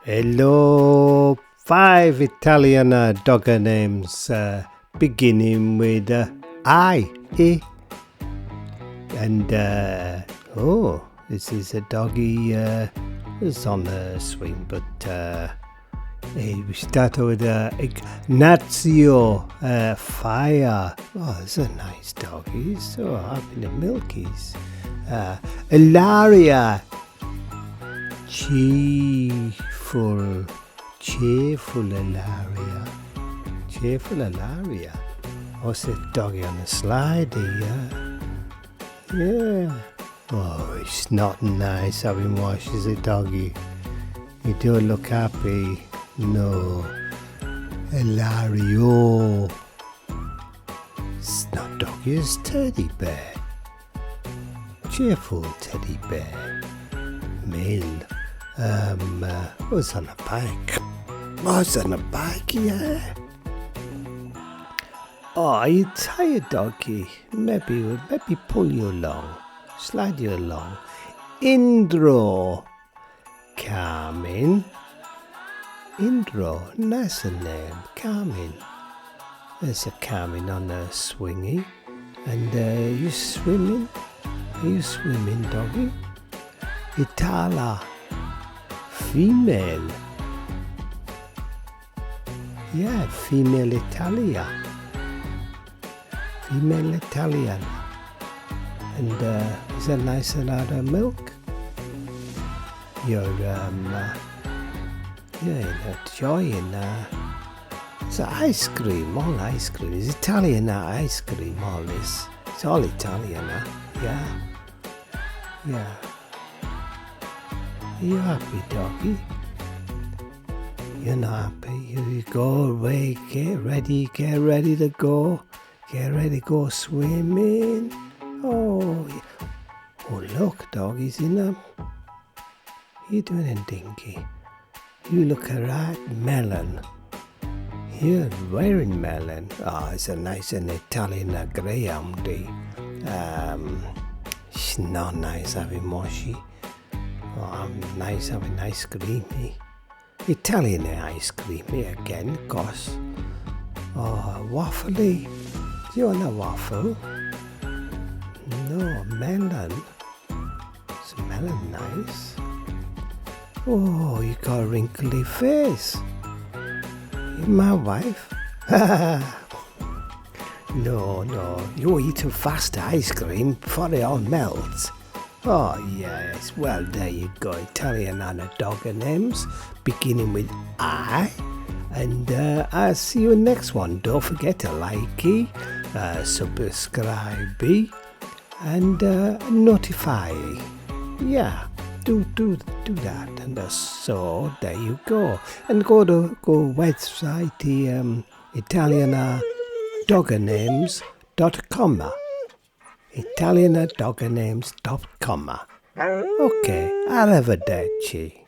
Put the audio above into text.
Hello, 5 Italian dogger names beginning with I, E. And, this is a doggy it's on the swing, but we start with Ignazio, Fire. Oh, it's a nice doggy. He's so happy the milkies. Ilaria, cheerful Ilaria. Cheerful Ilaria. What's that doggy on the slide here? Yeah. Oh, it's not nice having washes a doggy. You don't look happy. No. Ilario. It's not doggy, it's teddy bear. Cheerful teddy bear. Male. What's on a bike? What's on a bike, yeah? Oh, are you tired, doggy? Maybe pull you along. Slide you along. Indro. Carmen. Indro. Nice name. Carmen. There's a Carmen on a swingy. And you swimming? Are you swimming, doggy? Itala. Female. Yeah, female Italia. Female Italian. And is that nice and out of milk? You're enjoying it's ice cream, all ice cream. It's Italian ice cream, all this. It's all Italian, yeah. Yeah. Are you happy, doggy? You're not happy. You go away, get ready to go. Get ready to go swimming. Oh, look, doggy's in them. You doing a dinky? You look a right melon. You're wearing melon. Oh, it's a nice and Italian greyhoundy. It's not nice having mushy. Oh, I'm nice having ice creamy. Italian ice creamy again, of course. Oh, waffly. Do you want a waffle? No, melon. Is melon nice? Oh, you got a wrinkly face. You're my wife? No. You eat too fast ice cream before it all melts. Oh, yes. Well, there you go. Italian and a dogger names beginning with I. And I'll see you next one. Don't forget to like it, subscribe, and notify. Yeah, do that. And so there you go. And go website italianadoggernames.com. italianadoggernames.com. Okay, arrivederci.